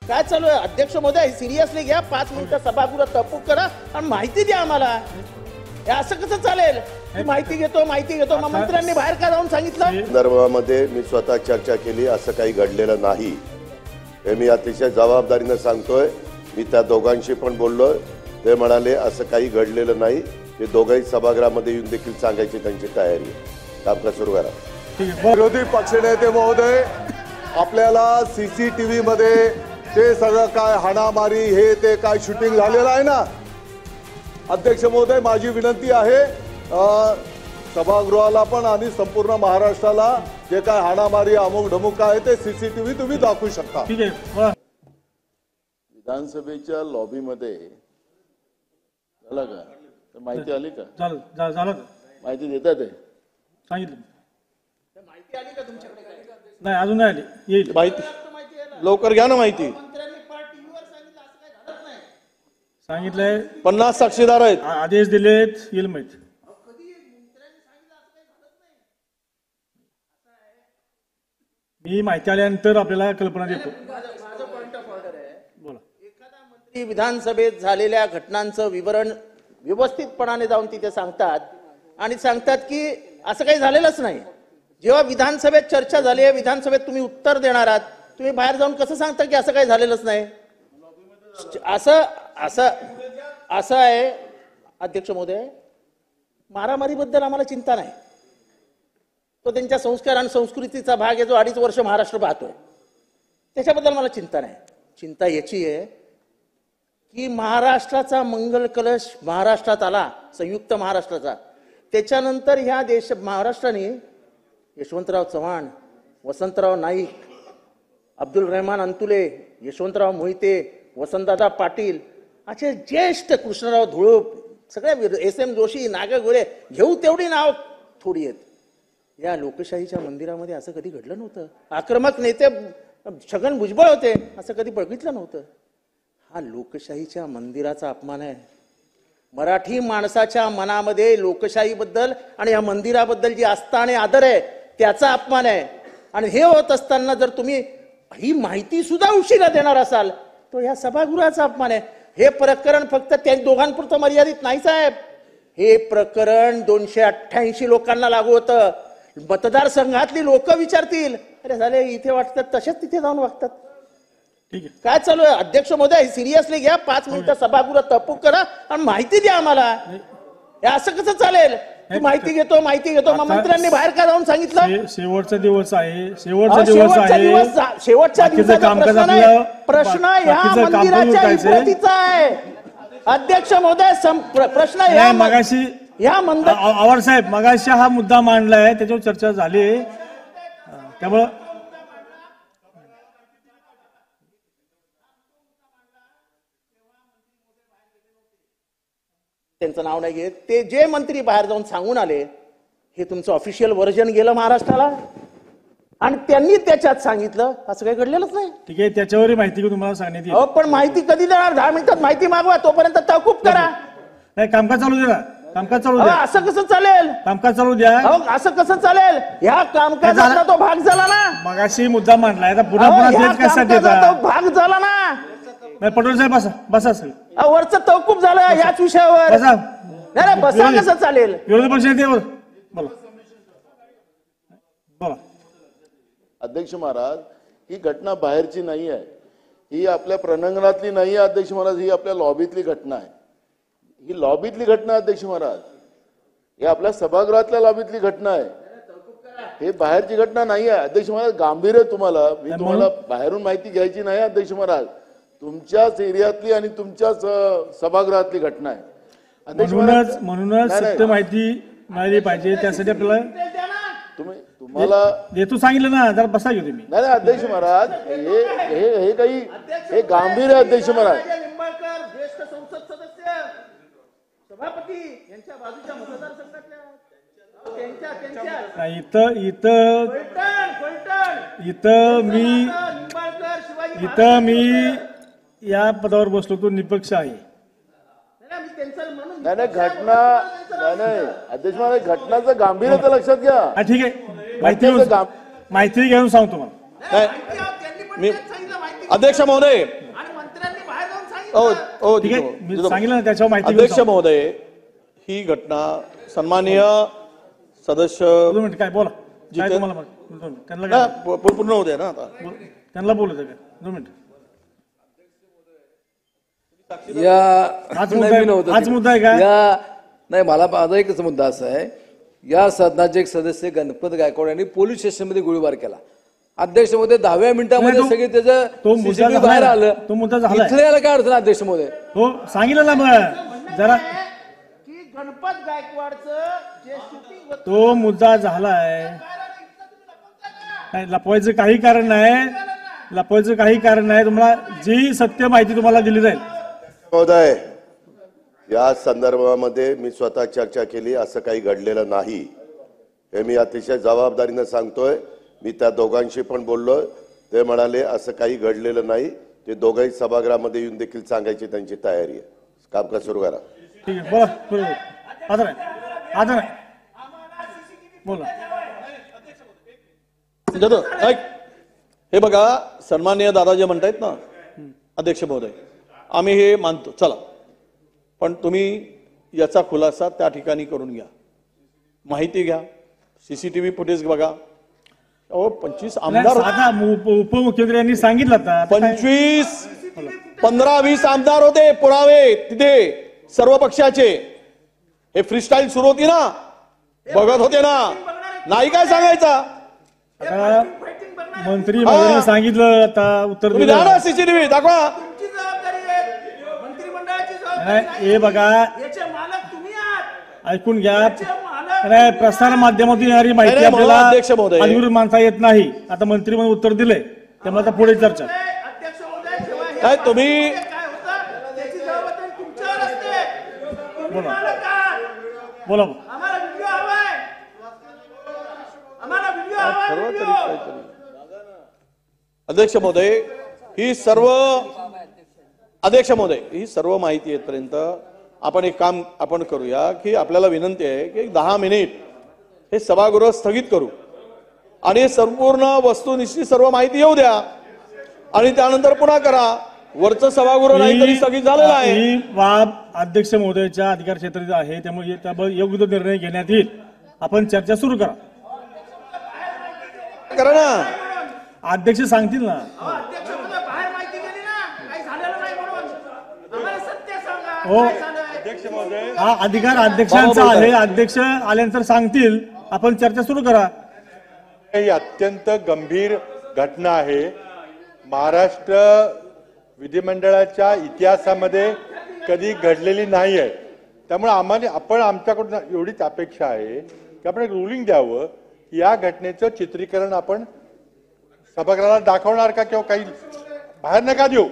काय चालू आहे अध्यक्ष महोदय? सिरियसली घ्या, 5 मिनिटं सभागृह तहकूब करा आणि माहिती द्या आम्हाला. हे असं कसं चालेल? माहिती घेतो मग मंत्र्यांनी बाहेर का जाऊन सांगितलं? संदर्भामध्ये मी स्वतः चर्चा केली, असं काही घडलेलं नाही हे मी अतिशय जबाबदारीने सांगतोय. मी त्या दोघांशी पण बोललोय, ते म्हणाले असं काही घडलेलं नाही. ते दोघंही सभागृहामध्ये येऊन देखील सांगायची त्यांची तयारी आहे. कामकाज सुरू करा. विरोधी पक्षनेते महोदय, आपल्याला CCTV मध्ये ते सगळं काय हाणामारी हे ते काय शूटिंग झालेलं आहे ना. अध्यक्ष महोदय, माझी विनंती आहे सभागृहाला पण आणि संपूर्ण महाराष्ट्राला जे काय हाणामारी अमुक ढमुक आहे ते CCTV तुम्ही दाखवू शकता. ठीक आहे. विधानसभेच्या लॉबीमध्ये झालं का? तर माहिती आली का? झालं माहिती देतात आहे? सांगितलं माहिती आली का तुमच्याकडे? नाही, अजून नाही आली. येईल माहिती लवकर घ्या ना. माहिती सांगितलंय, 50 साक्षीदार आहेत, आदेश दिलेत, येईल माहिती. मी माहिती आल्यानंतर आपल्याला कल्पना देतो. बोला. एखादा मंत्री विधानसभेत झालेल्या घटनांचं विवरण व्यवस्थितपणाने जाऊन तिथे सांगतात आणि सांगतात की असं काही झालेलंच नाही. जेव्हा विधानसभेत चर्चा झाली आहे, विधानसभेत तुम्ही उत्तर देणार आहात, तुम्ही बाहेर जाऊन कसं सांगता की असं काही झालेलंच नाही? असं आहे अध्यक्ष महोदय, मारामारीबद्दल आम्हाला चिंता नाही. तो त्यांच्या संस्कार आणि संस्कृतीचा भाग आहे जो 2.5 वर्ष महाराष्ट्र पाहतोय. त्याच्याबद्दल मला चिंता नाही. चिंता याची आहे की महाराष्ट्राचा मंगल कलश महाराष्ट्रात आला, संयुक्त महाराष्ट्राचा. त्याच्यानंतर ह्या महाराष्ट्राने यशवंतराव चव्हाण, वसंतराव नाईक, अब्दुल रहमान अंतुले, यशवंतराव मोहिते, वसंतदादा पाटील असे ज्येष्ठ, कृष्णराव धुळप, सगळे SM जोशी, नागा गोरे, घेऊ तेवढी नाव थोडी आहेत. या लोकशाहीच्या मंदिरामध्ये असं कधी घडलं नव्हतं. आक्रमक नेते छगन भुजबळ होते, असं कधी बघितलं नव्हतं. हा लोकशाहीच्या मंदिराचा अपमान आहे. मराठी माणसाच्या मनामध्ये लोकशाहीबद्दल आणि या मंदिराबद्दल जी आस्था आणि आदर आहे त्याचा अपमान आहे. आणि हे होत असताना जर तुम्ही ही माहिती सुद्धा उशिरा देणार असाल तो या सभागृहाचा अपमान आहे. हे प्रकरण फक्त त्या दोघांपुरतं मर्यादित नाही साहेब. हे प्रकरण 288 लोकांना लागू होतं. मतदारसंघातली लोक विचारतील, अरे झाले इथे वाटतात तसेच तिथे जाऊन वागतात. ठीक आहे. काय चालू आहे अध्यक्ष महोदय? सिरियसली घ्या, 5 मिनिटं सभागृह तहकूब करा आणि माहिती द्या आम्हाला. हे असं कसं चालेल? माहिती घेतो मग मंत्र्यांनी बाहेर का जाऊन सांगितलं? शेवटचा दिवस आहे, शेवटच्या दिवसाचा प्रश्न ह्या मंदिराच्या इमारतीचा आहे अध्यक्ष महोदय. प्रश्न या मगाशी आवार साहेब मगाशी हा मुद्दा मांडलाय, त्याच्यावर चर्चा झाली. त्यामुळं त्यांचं नाव नाही घेत. ते जे मंत्री बाहेर जाऊन सांगून आले हे तुमचं ऑफिशियल व्हर्जन गेलं महाराष्ट्राला आणि त्यांनी त्याच्यात सांगितलं असं काही घडलेलंच नाही. ठीक आहे, त्याच्यावरही माहिती तुम्हाला सांगण्यात येईल. पण माहिती कधी देणार? 10 मिनिटात माहिती मागवा, तोपर्यंत तहकूब करा. नाही, कामकाज चालू द्या. कामकाज चालू द्या. असं कसं चालेल? कामकाज चालू द्या. असं कसं चालेल? ह्या कामकाजाचा तो भाग झाला ना. मगाशी मुद्दा मांडलाय, आता पुन्हा तेच कशासाठी भाग झाला ना. पटोले साहेब बसा सर. वरचं तहकूब झालं याच विषयावर. बसा कसं चालेल? विरोधी पक्ष नेते बोला. अध्यक्ष महाराज, ही घटना बाहेरची नाही आहे, ही आपल्या प्रणांगणातली नाही आहे अध्यक्ष महाराज. ही आपल्या लॉबीतली घटना आहे. ही लॉबीतली घटना अध्यक्ष महाराज. ही आपल्या सभागृहातल्या लॉबीतली घटना आहे. हे बाहेरची घटना नाही आहे अध्यक्ष महाराज. गांभीर्य तुम्हाला, मी तुम्हाला बाहेरून माहिती घ्यायची नाही अध्यक्ष महाराज. तुमच्याच एरियातली आणि तुमच्याच सभागृहातली घटना आहे अध्यक्ष महाराज. म्हणूनच सत्य माहिती मिळाली पाहिजे, त्यासाठी आपल्याला तुम्हाला देतो सांगितलं ना. जरा बसा घेऊ तुम्ही. नाही अध्यक्ष महाराज, हे काही हे गांभीर्य अध्यक्ष महाराज. ज्येष्ठ संसद सदस्य सभापती यांच्या बाजूच्या मतदारसंघातल्या इथं मी या पदावर बसलो तो निपक्ष आहे. नाही घटना नाही अध्यक्ष महाराज, घटनाचं गांभीर्य तर लक्षात घ्या. ठीक आहे, माहिती घेऊन सांगतो तुम्हाला. अध्यक्ष महोदय, आणि मंत्र्यांनी बाहेर जाऊन ओ सांगितलं ओ ठीक आहे जितो, मी जितो. सांगितलं ना त्याच्यावर माहिती घेऊन अध्यक्ष सांगतो. महोदय, ही घटना सन्माननीय सदस्य 2 मिनिट काय बोला काय जिथे- तुम्हाला त्यांना ना, काय पूर्ण होऊ द्या ना आता. त्यांना बोलू दे 2 मिनिट या हाच मुद्दा आहे- नवीन होतं हाच ते. मुद्दा आहे का? या नाही मला माझा एकच मुद्दा असा आहे, या सदनाचे एक सदस्य गणपत गायकवाड यांनी पोलीस स्टेशनमध्ये गोळीबार केला. अध्यक्ष महोदय 10व्या मिनिटामध्ये नाही, तो- सगळे त्याचं तो मुद्दा CCTV झालाय. बाहेर आलं. तो मुद्दा झालाय. इथलं याला काय अडचण अध्यक्ष महोदय? हो सांगितलं ना मग जरा की गणपत गायकवाडचं जे शूटिंग होतं तो मुद्दा झालाय नाही लपवायचं काही कारण नाही लपवायचं काही कारण नाही तुम्हाला जी सत्य माहिती तुम्हाला दिली जाईल महोदय, या संदर्भामध्ये मी स्वतः चर्चा केली, असं काही घडलेलं नाही हे मी अतिशय जबाबदारीनं सांगतोय. मी त्या दोघांशी पण बोललोय, ते म्हणाले असं काही घडलेलं नाही. ते दोघंही सभागृहामध्ये येऊन देखील सांगायची त्यांची तयारी आहे. कामकाज सुरू करा. ठीक आहे बोला बरोबर आता नाही आता नाही बोला जितो, ऐक. हे बघा सन्माननीय दादा जे म्हणतायत ना अध्यक्ष महोदय, आम्ही हे मानतो चला, पण तुम्ही याचा खुलासा त्या ठिकाणी करून घ्या, माहिती घ्या, CCTV फुटेज बघा. 25 आमदार होते. आता उपमुख्यमंत्री यांनी सांगितलं आता 25 15-20 आमदार होते, पुरावे तिथे सर्व पक्षाचे. हे फ्रीस्टाईल सुरू होती ना, बघत होते ना, नाही काय सांगायचा. आता मंत्री महोदयांनी सांगितलं आता उत्तर तुम्ही दिलं द्या ना CCTV दाखवा. तुमची जबाबदारी आहे, मंत्रिमंडळाची जबाबदारी नाही, नाही. हे बघा याचे मालक तुम्ही आहात. ऐकून घ्या याचे मालक नाही प्रसार माध्यमातून येणारी माहिती नाही, म्हणून आपल्याला अध्यक्ष महोदय. अधिकृत मानता येत नाही. आता मंत्री म्हणून उत्तर दिले त्यामुळे आता पुढे चर्चा अध्यक्ष महोदय जेव्हा हे नाही, तुम्ही काय होतं त्याची जबाबदारी तुमच्यावर असते. तुम्ही मालक आहात. बोला आम्हाला व्हिडिओ हवाय, आम्हाला व्हिडिओ हवाय, व्हिडिओ. अध्यक्ष महोदय, ही सर्व अध्यक्ष महोदय ही सर्व माहिती येतपर्यंत आपण एक काम आपण करूया की आपल्याला विनंती आहे की 10 मिनिट हे सभागृह स्थगित करू आणि संपूर्ण वस्तुनिष्ठ सर्व माहिती येऊ द्या आणि त्यानंतर पुन्हा करा. वरचं सभागृह नाहीतरी स्थगित झालेलं आहे. ही बाब अध्यक्ष महोदयाच्या अधिकार क्षेत्रात आहे त्यामुळे त्याबाबत योग्य तो निर्णय घेण्यात येईल. आपण चर्चा सुरू करा. करा ना. अध्यक्ष सांगतील ना अध्यक्ष महोदय बाहेर माहिती गेली ना, काही झालेलं नाही म्हणून आम्हाला सत्य सांगा. हो. काय झालंय? हा अधिकार अध्यक्षांचा आहे. अध्यक्ष आल्यानंतर सांगतील. आपण चर्चा सुरू करा. ही अत्यंत गंभीर घटना आहे. महाराष्ट्र विधिमंडळाच्या इतिहासामध्ये कधी घडलेली नाही आहे. त्यामुळे आपण आमच्याकडून एवढीच अपेक्षा आहे की आपण एक रुलिंग द्यावं की या घटनेचं चित्रीकरण आपण सभागृहाला दाखवणार का किंवा काही बाहेर नका देऊ,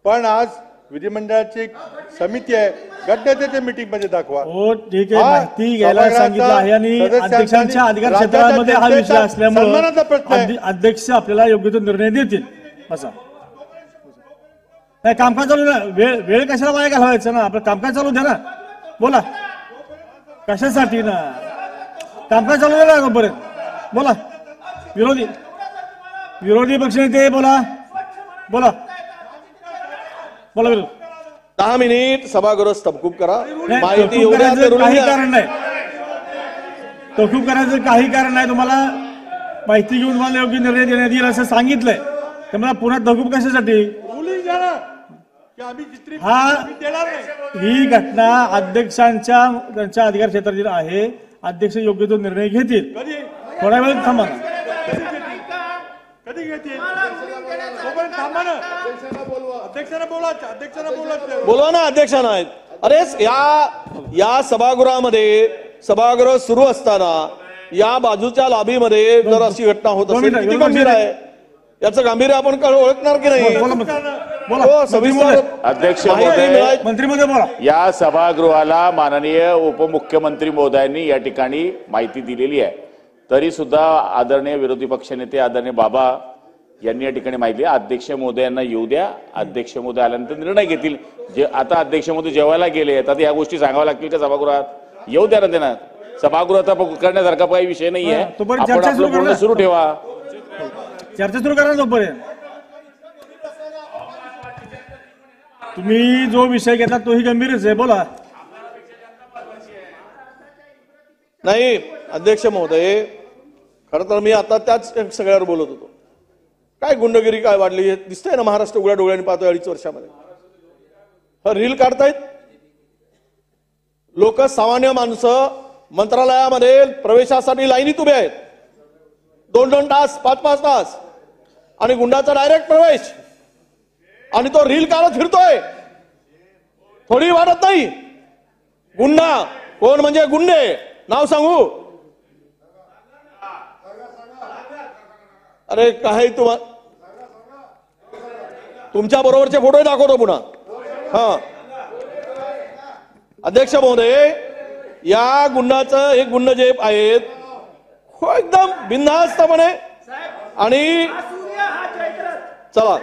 पण आज विधिमंडळाची एक समिती आहे, घटनेच्या मीटिंग मध्ये दाखवा. हो ठीक आहे. माहिती घ्यायला सांगितलं आहे आणि अध्यक्षांच्या अधिकार क्षेत्रामध्ये हा विषय सन्मानाचा प्रश्न आहे. असल्यामुळे अध्यक्ष आपल्याला योग्य तो निर्णय देतील. असा नाही कामकाज चालू ना. वेळ कशाला वाया घालवायचा ना. आपलं कामकाज चालू द्या ना. बोला कशासाठी ना कामकाज चालू द्या ना तोपर्यंत. बोला विरोधी पक्षनेते बोला बोला बोला विरोध 10 मिनिट सभागृह तहकूब करा. नाही, माहिती तहकूब येऊ द्या. करायचं ते रुलिंग काही द्या. कारण नाही. तहकूब करायचं काही कारण नाही. तुम्हाला माहिती घेऊन तुम्हाला योग्य निर्णय देण्यात येईल असं सांगितलंय. त्यामुळे पुन्हा तहकूब कशासाठी. रुलिंग द्या ना की आम्ही चित्रीकरण हा देणार नाही. ही घटना अध्यक्षांच्या त्यांच्या अधिकार क्षेत्रातील आहे. अध्यक्ष योग्य तो निर्णय घेतील. कधी थोड्या वेळ थांबा ना. कधी घेतील तोपर्यंत थांबा ना. अध्यक्षांना बोला. बोलवा ना अध्यक्षांना. अरे या सभागृहामध्ये सभागृह सुरू असताना या बाजूच्या लॉबीमध्ये जर अशी घटना होत असेल किती गंभीर आहे याचं गांभीर्य आपण ओळखणार की नाही. हो, सविस्तर अध्यक्ष माहिती महोदय, मिळाली. मंत्री महोदय बोला. या सभागृहाला माननीय उपमुख्यमंत्री महोदयांनी या ठिकाणी माहिती दिलेली आहे. तरी सुद्धा आदरणीय विरोधी पक्षनेते आदरणीय बाबा यांनी या ठिकाणी माहिती अध्यक्ष महोदयांना येऊ द्या. अध्यक्ष महोदय आल्यानंतर निर्णय घेतील. जे आता अध्यक्ष महोदय जेवायला गेले आता या गोष्टी सांगाव्या लागतील का सभागृहात. येऊ द्या ना त्यांना. सभागृहाचा करण्यासारखा काही विषय नाहीये. तोपर्यंत आपण चर्चा सुरू आपलं बोलणं करा. सुरू ठेवा. चर्चा सुरू करा तोपर्यंत. तुम्ही जो विषय घेतला तोही गंभीरच आहे, बोला. नाही अध्यक्ष महोदय, खरं तर मी आता त्याच सगळ्यावर बोलत होतो. काय गुंडगिरी काय वाढली हे दिसतंय ना, महाराष्ट्र उघड्या डोळ्यांनी पाहतोय 2.5 वर्षामध्ये. रील काढतायत लोक, सामान्य माणसं मंत्रालयामध्ये प्रवेशासाठी लाईनीत उभे आहेत 2-2 तास 5-5 तास, आणि गुंडाचा डायरेक्ट प्रवेश, आणि तो रील काढत फिरतोय. थोडी वाटत नाही गुंडा कोण म्हणजे गुंडे नाव सांगू? अरे काय तुमच्या बरोबरचे फोटो दाखवतो पुन्हा. हा अध्यक्ष महोदय, या गुंडाचं एक गुंड जे आहेत एकदम बिनधास्तपणे, आणि चला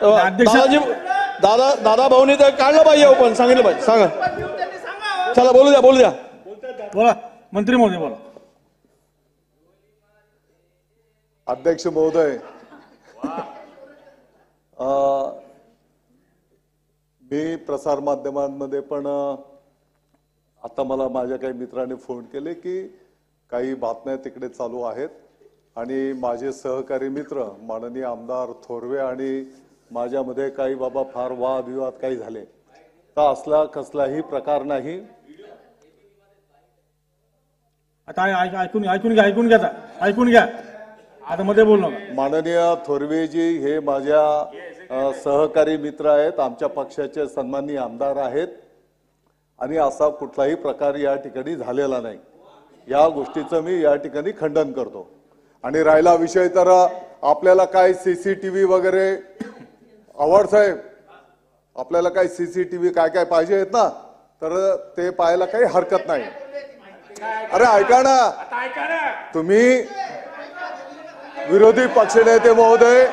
दादाजी दादा भाऊनी तर काढलं पाहिजे, पण सांगितलं पाहिजे. सांगा, चला बोलू द्या बोला मंत्री महोदय, बोला. अध्यक्ष महोदय, मी प्रसार माध्यमांमध्ये पण आता मला माझ्या काही मित्रांनी फोन केले की काही बातम्या तिकडे चालू आहेत, आणि माझे सहकारी मित्र माननीय आमदार थोरवे आणि माझ्यामध्ये काही बाबा फार वादविवाद काही झाले, तर असला कसलाही प्रकार नाही. आता ऐकून घ्या आता मध्ये बोल नका. माननीय थोरवेजी हे माझ्या सहकारी मित्र आहेत, आमच्या पक्षाचे सन्माननीय आमदार आहेत, आणि असा कुठलाही प्रकार या ठिकाणी झालेला नाही. या गोष्टीचं मी या ठिकाणी खंडन करतो. आणि राहिला विषय तर आपल्याला काय CCTV वगैरे आवड साहेब, आपल्याला काय CCTV काय काय पाहिजे आहेत ना, तर ते पाहायला काही हरकत नाही. अरे ऐका ना, तुम्ही विरोधी पक्षनेते महोदय,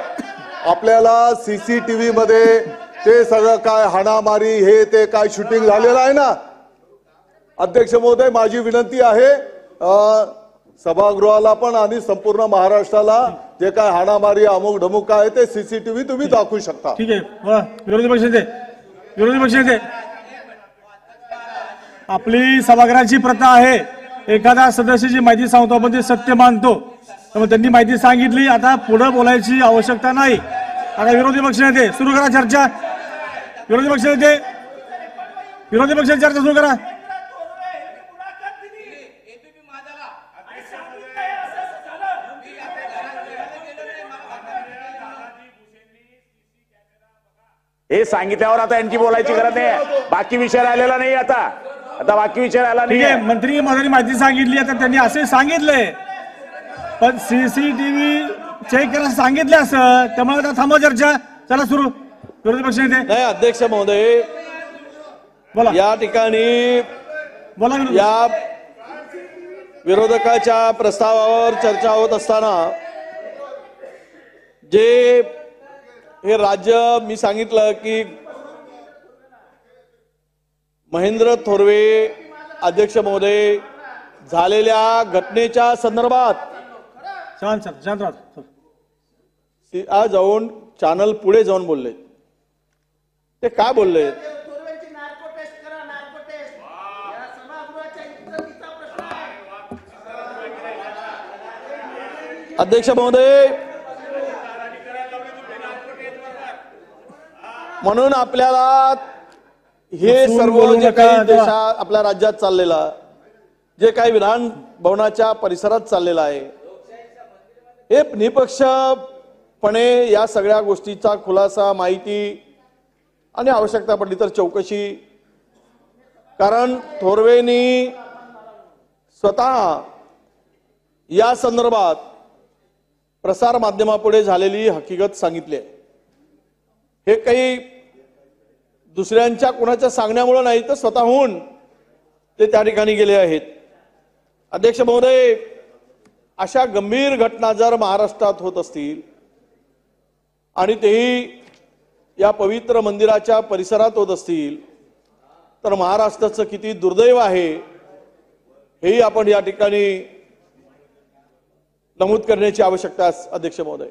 आपल्याला CCTV मध्ये ते सगळं काय हाणामारी हे ते काय शूटिंग झालेलं आहे ना. अध्यक्ष महोदय, माझी विनंती आहे सभागृहाला पण आणि संपूर्ण महाराष्ट्राला जे काय हाणामारी अमुक ढमुक आहे ते CCTV तुम्ही दाखवू शकता. ठीक आहे. विरोधी पक्षनेते आपली सभागृहाची प्रथा आहे, एखाद्या सदस्याची माहिती सांगतो आपण ते सत्य मानतो, त्यामुळे त्यांनी माहिती सांगितली, आता पुढे बोलायची आवश्यकता नाही. आता विरोधी पक्षनेते सुरू करा चर्चा. विरोधी पक्षनेते चर्चा सुरू करा. हे सांगितल्यावर आता यांची बोलायची गरज नाही, बाकी विषय राहिलेला नाही. आता बाकी विषय राहिला नाही. मंत्री महोदयांनी माहिती सांगितली, आता त्यांनी असे सांगितले, पण CCTV चेक करायला सांगितले असं, त्यामुळे आता थांबा चर्चा. चला सुरू. विरोधी पक्षनेते. नाही अध्यक्ष महोदय, बोला. या ठिकाणी बोला. या विरोधकाच्या प्रस्तावावर चर्चा होत असताना जे हे राज्य, मी सांगितलं की महेंद्र थोरवे अध्यक्ष महोदय झालेल्या घटनेच्या संदर्भात शांत आज जाऊन चॅनल पुढे जाऊन बोलले. ते काय बोलले? अध्यक्ष महोदय, म्हणून आपल्याला हे सर्व जे काही देशात आपल्या राज्यात चाललेला, जे काही विधान भवनाच्या परिसरात चाललेलं आहे, हे निपक्षपणे या सगळ्या गोष्टीचा खुलासा, माहिती आणि आवश्यकता पडली तर चौकशी. कारण थोरवेंनी स्वतः या संदर्भात प्रसार माध्यमापुढे झालेली हकीकत सांगितली आहे. हे काही दुसऱ्यांच्या कोणाच्या सांगण्यामुळे नाही, तर स्वतःहून ते त्या ठिकाणी गेले आहेत. अध्यक्ष महोदय, अशा गंभीर घटना जर महाराष्ट्रात होत असतील आणि तेही या पवित्र मंदिराच्या परिसरात होत असतील, तर महाराष्ट्राचं किती दुर्दैव आहे हेही आपण या ठिकाणी नमूद करण्याची आवश्यकता आहे, अध्यक्ष महोदय.